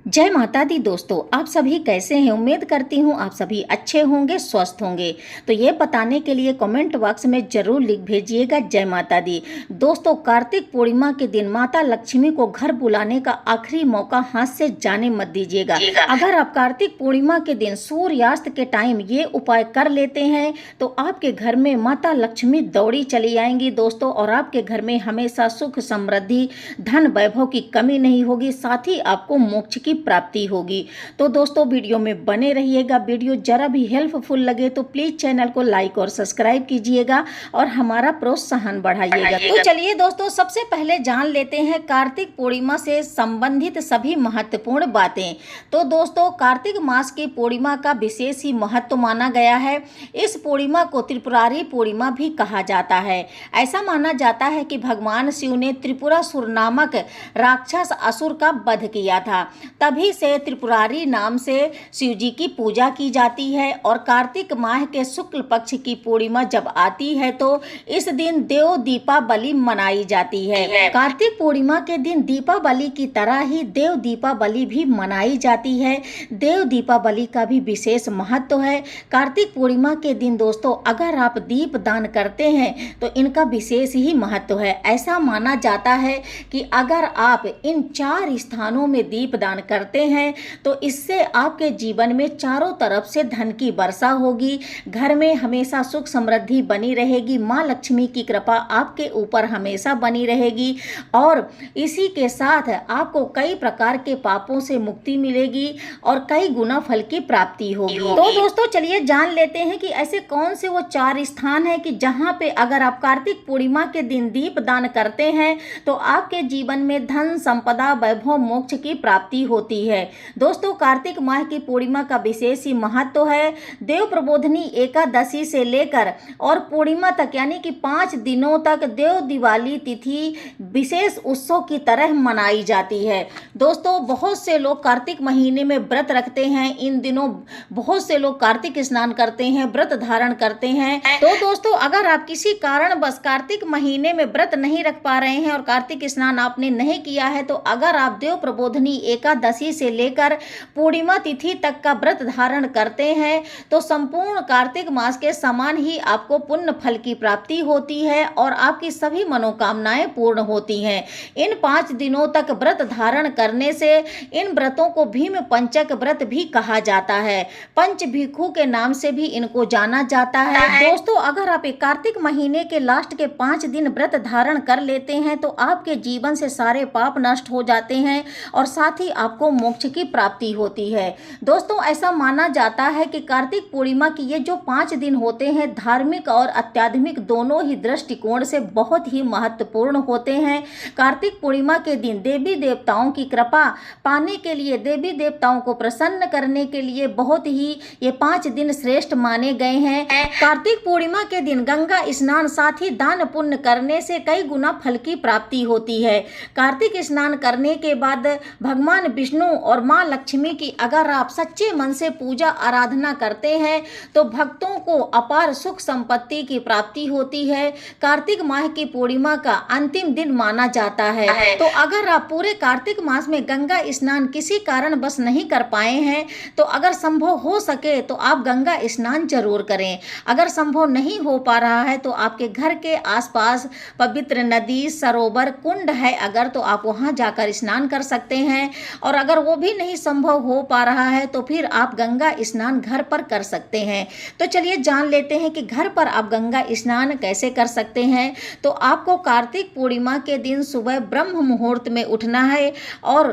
जय माता दी दोस्तों, आप सभी कैसे हैं। उम्मीद करती हूँ आप सभी अच्छे होंगे, स्वस्थ होंगे। तो ये बताने के लिए कमेंट बॉक्स में जरूर लिख भेजिएगा जय माता दी। दोस्तों, कार्तिक पूर्णिमा के दिन माता लक्ष्मी को घर बुलाने का आखिरी मौका हाथ से जाने मत दीजिएगा। अगर आप कार्तिक पूर्णिमा के दिन सूर्यास्त के टाइम ये उपाय कर लेते हैं तो आपके घर में माता लक्ष्मी दौड़ी चली आएंगी दोस्तों, और आपके घर में हमेशा सुख समृद्धि धन वैभव की कमी नहीं होगी, साथ ही आपको मोक्ष की प्राप्ति होगी। तो दोस्तों, वीडियो में बने रहिएगा। वीडियो जरा भी हेल्पफुल लगे तो प्लीज चैनल को लाइक और सब्सक्राइब कीजिएगा और हमारा प्रोत्साहन बढ़ाइएगा। तो चलिए दोस्तों, सबसे पहले जान लेते हैं कार्तिक पूर्णिमा से संबंधित सभी महत्वपूर्ण बातें। तो दोस्तों, कार्तिक मास की पूर्णिमा का विशेष ही महत्व माना गया है। इस पूर्णिमा को त्रिपुरारी पूर्णिमा भी कहा जाता है। ऐसा माना जाता है कि भगवान शिव ने त्रिपुरासुर नामक राक्षस असुर का वध किया था। तभी से त्रिपुरारी नाम से शिव जी की पूजा की जाती है। और कार्तिक माह के शुक्ल पक्ष की पूर्णिमा जब आती है तो इस दिन देव दीपावली मनाई जाती है। कार्तिक पूर्णिमा के दिन दीपावली की तरह ही देव दीपावली भी मनाई जाती है। देव दीपावली का भी विशेष महत्व है। कार्तिक पूर्णिमा के दिन दोस्तों, अगर आप दीप दान करते हैं तो इनका विशेष ही महत्व है। ऐसा माना जाता है कि अगर आप इन 4 स्थानों में दीप दान करते हैं तो इससे आपके जीवन में चारों तरफ से धन की वर्षा होगी, घर में हमेशा सुख समृद्धि बनी रहेगी, माँ लक्ष्मी की कृपा आपके ऊपर हमेशा बनी रहेगी, और इसी के साथ आपको कई प्रकार के पापों से मुक्ति मिलेगी और कई गुना फल की प्राप्ति होगी। तो दोस्तों, चलिए जान लेते हैं कि ऐसे कौन से वो 4 स्थान हैं कि जहां पे अगर आप कार्तिक पूर्णिमा के दिन दीप दान करते हैं तो आपके जीवन में धन संपदा वैभव मोक्ष की प्राप्ति होती है। दोस्तों, कार्तिक माह की पूर्णिमा का विशेष ही महत्व है। देव प्रबोधनी एकादशी से लेकर और पूर्णिमा तक यानी कि 5 दिनों तक देव दिवाली तिथि विशेष उत्सव की तरह मनाई जाती है। दोस्तों, बहुत से लोग कार्तिक महीने में व्रत रखते हैं। इन दिनों बहुत से लोग कार्तिक स्नान करते हैं, व्रत धारण करते हैं। तो दोस्तों, अगर आप किसी कारणवश कार्तिक महीने में व्रत नहीं रख पा रहे हैं और कार्तिक स्नान आपने नहीं किया है तो अगर आप देव प्रबोधनी एकादशी से लेकर पूर्णिमा तिथि तक का व्रत धारण करते हैं तो संपूर्ण कार्तिक मास के समान ही आपको पुण्य फल की प्राप्ति होती है और आपकी सभी मनोकामनाएं पूर्ण होती हैं। इन 5 दिनों तक व्रत धारण करने से इन व्रतों को भीम पंचक व्रत भी कहा जाता है। पंच भिक्षु के नाम से भी इनको जाना जाता है। दोस्तों, अगर आप कार्तिक महीने के लास्ट के 5 दिन व्रत धारण कर लेते हैं तो आपके जीवन से सारे पाप नष्ट हो जाते हैं और साथ ही आपको मोक्ष की प्राप्ति होती है। दोस्तों, ऐसा माना जाता है कि कार्तिक पूर्णिमा की ये जो 5 दिन होते हैं धार्मिक और आध्यात्मिक दोनों ही दृष्टिकोण से बहुत ही महत्वपूर्ण होते हैं। कार्तिक पूर्णिमा के दिन देवी देवताओं की कृपा पाने के लिए, देवी देवताओं को प्रसन्न करने के लिए बहुत ही ये 5 दिन श्रेष्ठ माने गए हैं। कार्तिक पूर्णिमा के दिन गंगा स्नान साथ ही दान पुण्य करने से कई गुना फल की प्राप्ति होती है। कार्तिक स्नान करने के बाद भगवान विष्णु और माँ लक्ष्मी की अगर आप सच्चे मन से पूजा आराधना करते हैं तो भक्तों को अपार सुख संपत्ति की प्राप्ति होती है। कार्तिक माह की पूर्णिमा का अंतिम दिन माना जाता है। तो अगर आप पूरे कार्तिक मास में गंगा स्नान किसी कारण बस नहीं कर पाए हैं तो अगर संभव हो सके तो आप गंगा स्नान जरूर करें। अगर संभव नहीं हो पा रहा है तो आपके घर के आसपास पवित्र नदी, सरोवर, कुंड है अगर तो आप वहां जाकर स्नान कर सकते हैं। और अगर वो भी नहीं संभव हो पा रहा है तो फिर आप गंगा स्नान घर पर कर सकते हैं। तो चलिए जान लेते हैं कि घर पर आप गंगा स्नान कैसे कर सकते हैं। तो आपको कार्तिक पूर्णिमा के दिन सुबह ब्रह्म मुहूर्त में उठना है और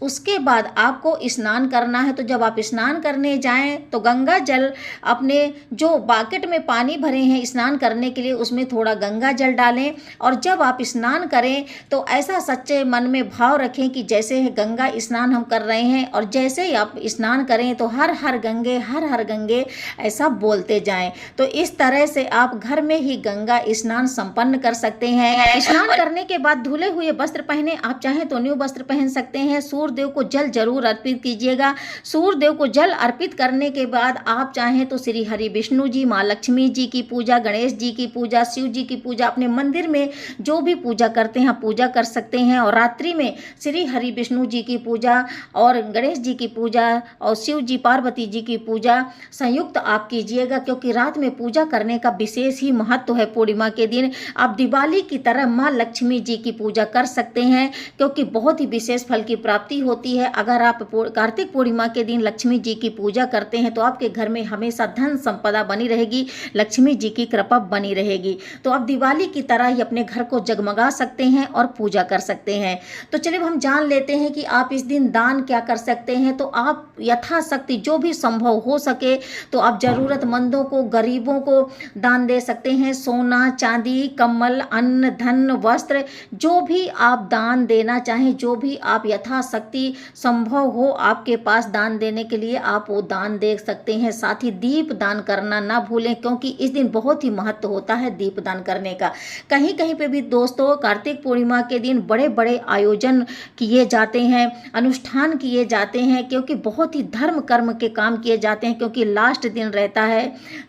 उसके बाद आपको स्नान करना है। तो जब आप स्नान करने जाएं तो गंगा जल अपने जो बाकेट में पानी भरे हैं स्नान करने के लिए उसमें थोड़ा गंगा जल डालें और जब आप स्नान करें तो ऐसा सच्चे मन में भाव रखें कि जैसे गंगा स्नान हम कर रहे हैं और जैसे ही आप स्नान करें तो हर हर गंगे हर हर गंगे ऐसा बोलते जाएं। तो इस तरह से आप घर में ही गंगा स्नान संपन्न कर सकते हैं। स्नान करने के बाद धुले हुए वस्त्र पहने, आप चाहें तो न्यू वस्त्र पहन सकते हैं। सूर्य देव को जल जरूर अर्पित कीजिएगा। सूर्य देव को जल अर्पित करने के बाद आप चाहें तो श्री हरि विष्णु जी, माँ लक्ष्मी जी की पूजा, गणेश जी की पूजा, शिव जी की पूजा, अपने मंदिर में जो भी पूजा करते हैं पूजा कर सकते हैं। और रात्रि में श्री हरि विष्णु जी की पूजा पूजा और गणेश जी की पूजा और शिव जी पार्वती जी की पूजा संयुक्त आप कीजिएगा, क्योंकि रात में पूजा करने का विशेष ही महत्व है। पूर्णिमा के दिन आप दिवाली की तरह माँ लक्ष्मी जी की पूजा कर सकते हैं, क्योंकि बहुत ही विशेष फल की प्राप्ति होती है। अगर आप कार्तिक पूर्णिमा के दिन लक्ष्मी जी की पूजा करते हैं तो आपके घर में हमेशा धन संपदा बनी रहेगी, लक्ष्मी जी की कृपा बनी रहेगी। तो आप दिवाली की तरह ही अपने घर को जगमगा सकते हैं और पूजा कर सकते हैं। तो चलिए हम जान लेते हैं कि आप इस दिन दान क्या कर सकते हैं। तो आप यथाशक्ति जो भी संभव हो सके तो आप जरूरतमंदों को, गरीबों को दान दे सकते हैं। सोना, चांदी, कम्बल, अन्न, धन, वस्त्र, जो भी आप दान देना चाहें, जो भी आप यथाशक्ति संभव हो आपके पास दान देने के लिए, आप वो दान दे सकते हैं। साथ ही दीप दान करना ना भूलें, क्योंकि इस दिन बहुत ही महत्व होता है दीप दान करने का। कहीं कहीं पे भी दोस्तों कार्तिक पूर्णिमा के दिन बड़े बड़े आयोजन किए जाते हैं, अनुष्ठान किए जाते हैं, क्योंकि बहुत ही धर्म कर्म के काम किए जाते हैं, क्योंकि लास्ट दिन रहता है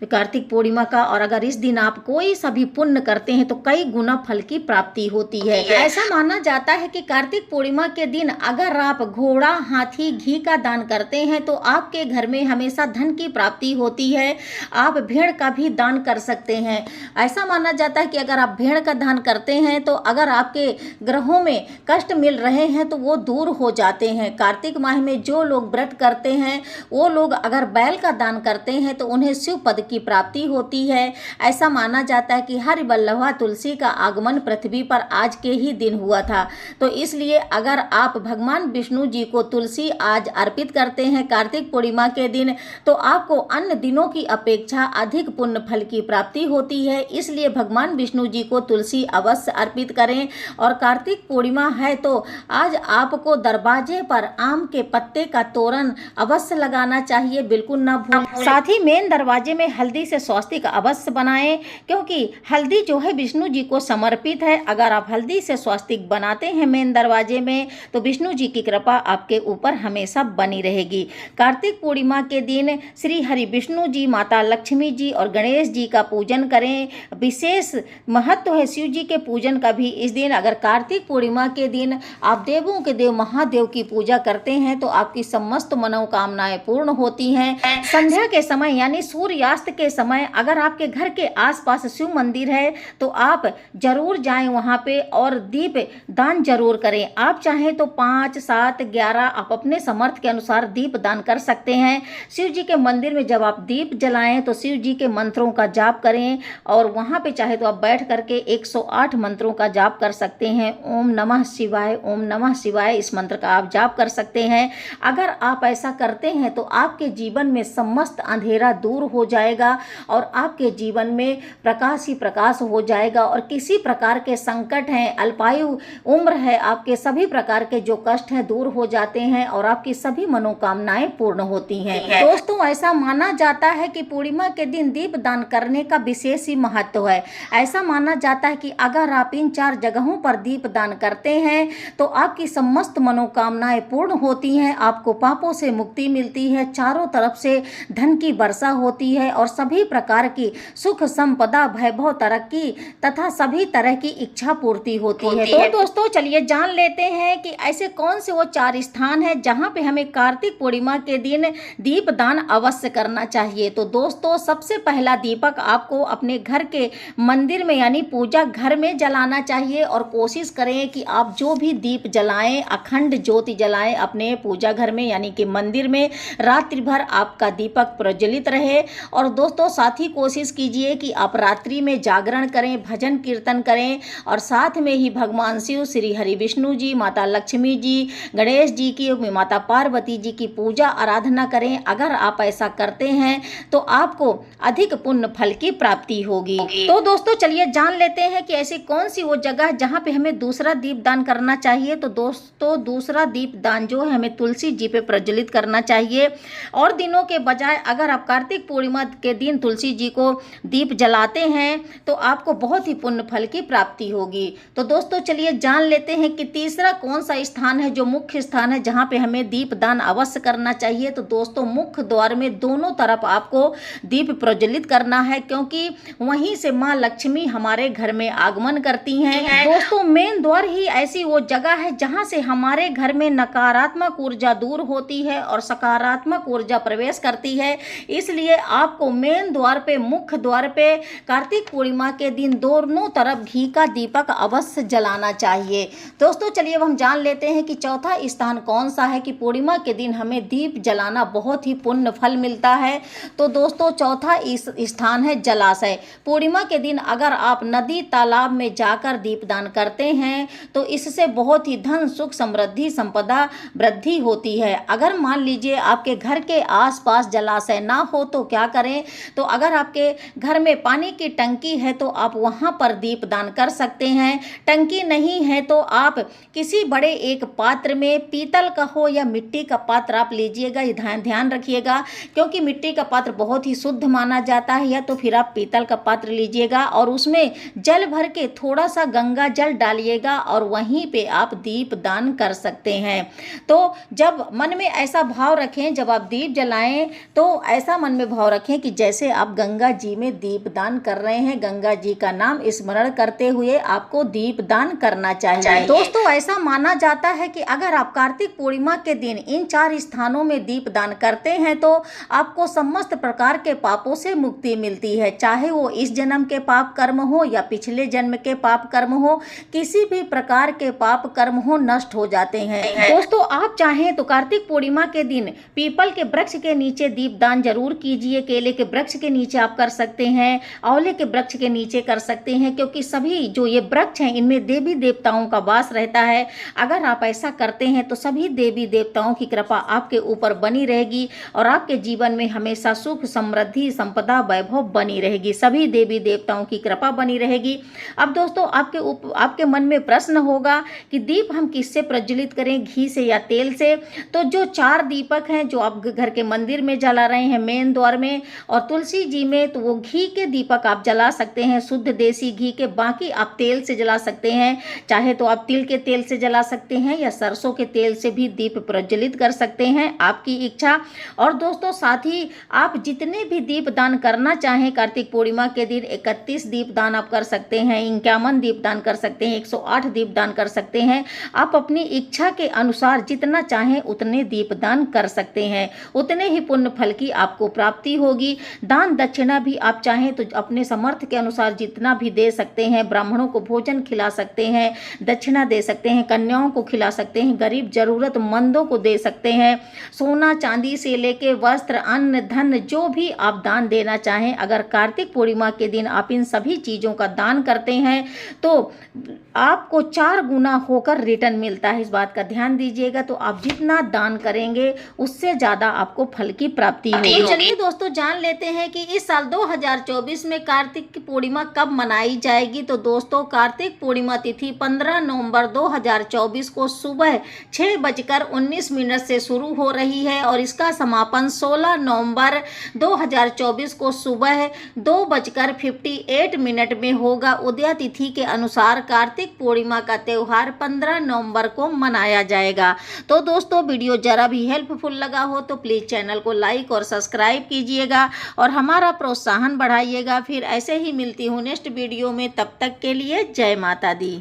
कार्तिक पूर्णिमा का। और अगर इस दिन आप कोई सा भी पुण्य करते हैं तो कई गुना फल की प्राप्ति होती है। ऐसा माना जाता है कि कार्तिक पूर्णिमा के दिन अगर आप घोड़ा, हाथी, घी का दान करते हैं तो आपके घर में हमेशा धन की प्राप्ति होती है। आप भेड़ का भी दान कर सकते हैं। ऐसा माना जाता है कि अगर आप भेड़ का दान करते हैं तो अगर आपके ग्रहों में कष्ट मिल रहे हैं तो वो दूर हो जाते हैं। कार्तिक माह में जो लोग व्रत करते हैं वो लोग अगर बैल का दान करते हैं तो उन्हें शिव पद की प्राप्ति होती है। ऐसा माना जाता है कि हरि वल्लभा तुलसी का आगमन पृथ्वी पर आज के ही दिन हुआ था। तो इसलिए अगर आप भगवान विष्णु जी को तुलसी आज अर्पित करते हैं कार्तिक पूर्णिमा के दिन तो आपको अन्य दिनों की अपेक्षा अधिक पुण्य फल की प्राप्ति होती है। इसलिए भगवान विष्णु जी को तुलसी अवश्य अर्पित करें। और कार्तिक पूर्णिमा है तो आज आपको दरवाजे पर आम के पत्ते का तोरण अवश्य लगाना चाहिए, बिल्कुल ना भूलें। साथ ही मेन दरवाजे में हल्दी से स्वास्तिक अवश्य बनाएं, क्योंकि हल्दी जो है विष्णु जी को समर्पित है। अगर आप हल्दी से स्वास्तिक बनाते हैं मेन दरवाजे में तो विष्णु जी की कृपा आपके ऊपर हमेशा बनी रहेगी। कार्तिक पूर्णिमा के दिन श्री हरि विष्णु जी, माता लक्ष्मी जी और गणेश जी का पूजन करें। विशेष महत्व है शिव जी के पूजन का भी इस दिन। अगर कार्तिक पूर्णिमा के दिन आप देवों के देव महादेव की पूजा करते हैं तो आपकी समस्त मनोकामनाएं पूर्ण होती हैं। संध्या के समय यानी सूर्यास्त के समय अगर आपके घर के आसपास शिव मंदिर है तो आप जरूर जाएं वहां पे और दीप दान जरूर करें। आप चाहें तो 5, 7, 11 आप अपने समर्थ के अनुसार दीप दान कर सकते हैं। शिव जी के मंदिर में जब आप दीप जलाएं तो शिव जी के मंत्रों का जाप करें और वहां पे चाहे तो आप बैठ करके 108 मंत्रों का जाप कर सकते हैं। ओम नमः शिवाय, ओम नमः शिवाय, इस मंत्र का आप जाप कर सकते हैं। अगर आप ऐसा करते हैं तो आपके जीवन में समस्त अंधेरा दूर हो जाएगा और आपके जीवन में प्रकाश ही प्रकाश हो जाएगा और किसी प्रकार के संकट हैं, अल्पायु उम्र है, आपके सभी प्रकार के जो कष्ट हैं दूर हो जाते हैं और आपकी सभी मनोकामनाएं पूर्ण होती हैं। दोस्तों ऐसा माना जाता है कि पूर्णिमा के दिन दीप दान करने का विशेष ही महत्व है। ऐसा माना जाता है कि अगर आप इन 4 जगहों पर दीप दान करते हैं तो आपकी समस्त मनोकामनाएं पूर्ण होती हैं, आपको पापों से मुक्ति मिलती है, चारों तरफ से धन की वर्षा होती है और सभी प्रकार की सुख संपदा, वैभव, तरक्की तथा सभी तरह की इच्छा पूर्ति होती है। तो दोस्तों चलिए जान लेते हैं कि ऐसे कौन से वो 4 स्थान हैं जहां पे हमें कार्तिक पूर्णिमा के दिन दीप दान अवश्य करना चाहिए। तो दोस्तों सबसे पहला दीपक आपको अपने घर के मंदिर में यानी पूजा घर में जलाना चाहिए और कोशिश करें कि आप जो भी दीप जलाएं अखंड ज्योति जलाएं अपने पूजा घर में यानी कि मंदिर में, रात्रि भर आपका दीपक प्रज्वलित रहे। और दोस्तों साथ ही कोशिश कीजिए कि आप रात्रि में जागरण करें, भजन कीर्तन करें और साथ में ही भगवान शिव, श्री हरि विष्णु जी, माता लक्ष्मी जी, गणेश जी की, माता पार्वती जी की पूजा आराधना करें। अगर आप ऐसा करते हैं तो आपको अधिक पुण्य फल की प्राप्ति होगी। तो दोस्तों चलिए जान लेते हैं कि ऐसी कौन सी वो जगह जहां पे हमें दूसरा दीप दान करना चाहिए। तो दोस्तों दूसरा दीप दान जो है हमें तुलसी जी पे प्रज्वलित करना चाहिए और दिनों के बजाय अगर आप कार्तिक पूर्णिमा के दिन तुलसी जी को दीप जलाते हैं तो आपको बहुत ही पुण्य फल की प्राप्ति होगी। तो दोस्तों चलिए जान लेते हैं कि तीसरा कौन सा स्थान है जो मुख्य स्थान है जहां पे हमें दीप दान अवश्य करना चाहिए। तो दोस्तों मुख्य द्वार में दोनों तरफ आपको दीप प्रज्वलित करना है, क्योंकि वहीं से माँ लक्ष्मी हमारे घर में आगमन करती हैं। दोस्तों मेन द्वार ही ऐसी वो जगह है जहां से हमारे घर में नकारात्मक ऊर्जा दूर होती है और सकारात्मक ऊर्जा प्रवेश करती है। इसलिए आपको मेन द्वार पे, मुख्य द्वार पे कार्तिक पूर्णिमा के दिन दोनों तरफ घी का दीपक अवश्य जलाना चाहिए। दोस्तों चलिए अब हम जान लेते हैं कि चौथा स्थान कौन सा है कि पूर्णिमा के दिन हमें दीप जलाना बहुत ही पुण्य फल मिलता है। तो दोस्तों चौथा स्थान है जलाशय। पूर्णिमा के दिन अगर आप नदी तालाब में जाकर दीपदान करते हैं तो इससे बहुत ही धन सुख समृद्धि संपदा वृद्धि होती है। अगर मान लीजिए आपके घर के आसपास जलाशय ना हो तो क्या करें, तो अगर आपके घर में पानी की टंकी है तो आप वहां पर दीपदान कर सकते हैं। टंकी नहीं है तो आप किसी बड़े एक पात्र में, पीतल का हो या मिट्टी का पात्र आप लीजिएगा। ये ध्यान रखिएगा क्योंकि मिट्टी का पात्र बहुत ही शुद्ध माना जाता है, या तो फिर आप पीतल का पात्र लीजिएगा और उसमें जल भर के थोड़ा सा गंगा जल डालिएगा और वहीं पे आप दीप दान कर सकते हैं। तो जब मन में ऐसा भाव रखें, जब आप दीप जलाएं तो ऐसा मन में भाव रखें कि जैसे आप गंगा जी में दीप दान कर रहे हैं। गंगा जी का नाम स्मरण करते हुए आपको दीप दान करना चाहिए। दोस्तों ऐसा माना जाता है कि अगर आप कार्तिक पूर्णिमा के दिन इन 4 स्थानों में दीप दान करते हैं तो आपको समस्त प्रकार के पापों से मुक्ति मिलती है, चाहे वो इस जन्म के पाप कर्म हो या पिछले जन्म के पाप कर्म हो। किसी भी प्रकार के पाप कर्म हो नष्ट हो जाते हैं। दोस्तों आप चाहें तो कार्तिक पूर्णिमा के दिन पीपल के वृक्ष के नीचे दीप दान जरूर कीजिए। केले के वृक्ष के नीचे आप कर सकते हैं, आंवले के वृक्ष के नीचे कर सकते हैं, क्योंकि सभी जो ये वृक्ष हैं इनमें देवी देवताओं का वास रहता है। अगर आप ऐसा करते हैं तो सभी देवी देवताओं की कृपा आपके ऊपर बनी रहेगी और आपके जीवन में हमेशा सुख समृद्धि संपदा वैभव बनी रहेगी। सभी देवी देवताओं की कृपा बनी रहेगी। अब दोस्तों आपके मन में प्रश्न होगा कि दीप हम किससे प्रज्वलित करें, घी से या तेल से? तो जो 4 दीपक हैं जो आप घर के मंदिर में जला रहे हैं, मेन द्वार में और तुलसी जी में, तो वो घी के दीपक आप जला सकते हैं, शुद्ध देसी घी के। बाकी आप तेल से जला सकते हैं, चाहे तो आप तिल के तेल से जला सकते हैं या सरसों के तेल से भी दीप प्रज्वलित कर सकते हैं, आपकी इच्छा। और दोस्तों साथ ही आप जितने भी दीप दान करना चाहें कार्तिक पूर्णिमा के दिन 31 दीप दान आप कर सकते हैं, 51 दीप दान कर सकते हैं, 108 दीप दान कर सकते हैं। आप अपनी इच्छा के अनुसार जितना चाहें उतने दीप दान कर सकते हैं, उतने ही पुण्य फल की आपको प्राप्ति होगी। दान दक्षिणा भी आप चाहें तो अपने समर्थ के अनुसार जितना भी दे सकते हैं। ब्राह्मणों को भोजन खिला सकते हैं, दक्षिणा दे सकते हैं, कन्याओं को खिला सकते हैं, गरीब जरूरतमंदों को दे सकते हैं। सोना चांदी से लेके वस्त्र अन्न धन जो भी आप दान देना चाहें, अगर कार्तिक पूर्णिमा के दिन आप इन सभी चीज़ों का दान करते हैं तो आपको 4 गुना होकर रिटर्न मिलता है। इस बात का ध्यान दीजिएगा। तो आप जितना दान करेंगे उससे ज़्यादा आपको फल की प्राप्ति होगी। तो चलिए दोस्तों जान लेते हैं कि इस साल 2024 में कार्तिक की पूर्णिमा कब मनाई जाएगी। तो दोस्तों कार्तिक पूर्णिमा तिथि 15 नवंबर 2024 को सुबह 6:19 से शुरू हो रही है और इसका समापन 16 नवंबर 2024 को सुबह 2:58 में होगा। उदय तिथि के अनुसार कार्तिक पूर्णिमा का त्यौहार 15 नवंबर को मनाया जाएगा। तो दोस्तों वीडियो जरा भी हेल्पफुल लगा हो तो प्लीज़ चैनल को लाइक और सब्सक्राइब कीजिएगा और हमारा प्रोत्साहन बढ़ाइएगा। फिर ऐसे ही मिलती हूँ नेक्स्ट वीडियो में, तब तक के लिए जय माता दी।